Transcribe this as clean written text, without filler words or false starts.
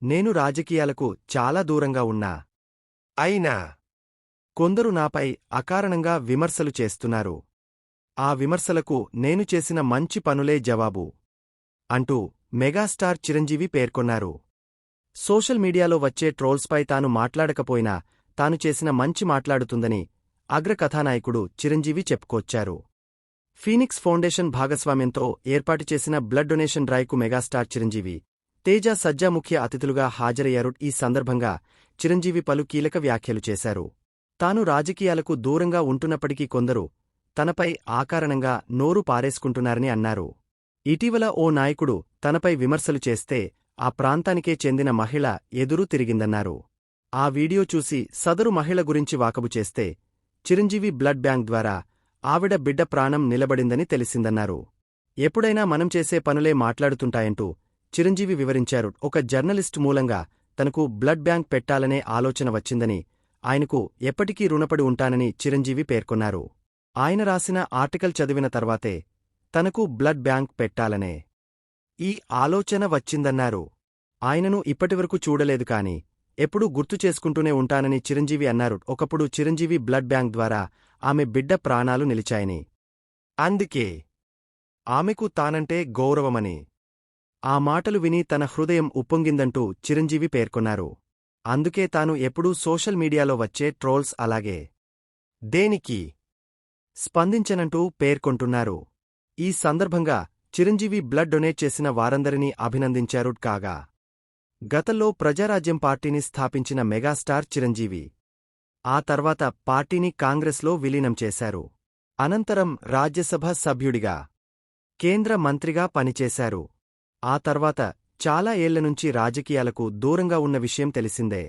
నేను రాజకీయాలకు చాలా దూరంగా ఉన్నా. అయినా కొందరు నాపై అకారణంగా విమర్శలు చేస్తున్నారు. ఆ విమర్శలకు నేను చేసిన మంచి పనులే జవాబు అంటూ మెగాస్టార్ చిరంజీవి పేర్కొన్నారు. సోషల్ మీడియాలో వచ్చే ట్రోల్స్పై తాను మాట్లాడకపోయినా తాను చేసిన మంచి మాట్లాడుతుందని అగ్రకథానాయకుడు చిరంజీవి చెప్పుకొచ్చారు. ఫీనిక్స్ ఫౌండేషన్ భాగస్వామ్యంతో ఏర్పాటు చేసిన బ్లడ్ డొనేషన్ డ్రైవ్కు మెగాస్టార్ చిరంజీవి, తేజ సజ్జా ముఖ్య అతిథులుగా హాజరయ్యారు. ఈ సందర్భంగా చిరంజీవి పలు కీలక వ్యాఖ్యలు చేశారు. తాను రాజకీయాలకు దూరంగా ఉంటున్నప్పటికీ కొందరు తనపై ఆకారణంగా నోరు పారేసుకుంటున్నారని అన్నారు. ఇటీవల ఓ నాయకుడు తనపై విమర్శలు చేస్తే ఆ ప్రాంతానికే చెందిన మహిళ ఎదురు తిరిగిందన్నారు. ఆ వీడియో చూసి సదరు మహిళ గురించి వాకబు చేస్తే చిరంజీవి బ్లడ్ బ్యాంక్ ద్వారా ఆవిడ బిడ్డ ప్రాణం నిలబడిందని తెలిసిందన్నారు. ఎప్పుడైనా మనం చేసే పనులే మాట్లాడుతుంటాయంటూ చిరంజీవి వివరించారు. ఒక జర్నలిస్టు మూలంగా తనకు బ్లడ్ బ్యాంక్ పెట్టాలనే ఆలోచన వచ్చిందని, ఆయనకు ఎప్పటికీ రుణపడి ఉంటానని చిరంజీవి పేర్కొన్నారు. ఆయన రాసిన ఆర్టికల్ చదివిన తర్వాతే తనకు బ్లడ్ బ్యాంక్ పెట్టాలనే ఈ ఆలోచన వచ్చిందన్నారు. ఆయనను ఇప్పటివరకు చూడలేదు కాని ఎప్పుడూ గుర్తు చేసుకుంటూనే ఉంటానని చిరంజీవి అన్నారు. ఒకప్పుడు చిరంజీవి బ్లడ్ బ్యాంక్ ద్వారా ఆమె బిడ్డ ప్రాణాలు నిలిచాయని, అందుకే ఆమెకు తానంటే గౌరవమని ఆ మాటలు విని తన హృదయం ఉప్పొంగిందంటూ చిరంజీవి పేర్కొన్నారు. అందుకే తాను ఎప్పుడూ సోషల్ మీడియాలో వచ్చే ట్రోల్స్ అలాగే దేనికి స్పందించనంటూ పేర్కొంటున్నారు. ఈ సందర్భంగా చిరంజీవి బ్లడ్ డొనేట్ చేసిన వారందరినీ అభినందించారు. కాగా గతంలో ప్రజారాజ్యం పార్టీని స్థాపించిన మెగాస్టార్ చిరంజీవి ఆ తర్వాత పార్టీని కాంగ్రెస్లో విలీనం చేశారు. అనంతరం రాజ్యసభ సభ్యుడిగా, కేంద్ర మంత్రిగా పనిచేశారు. ఆ తర్వాత చాలా ఏళ్లనుంచి రాజకీయాలకు దూరంగా ఉన్న విషయం తెలిసిందే.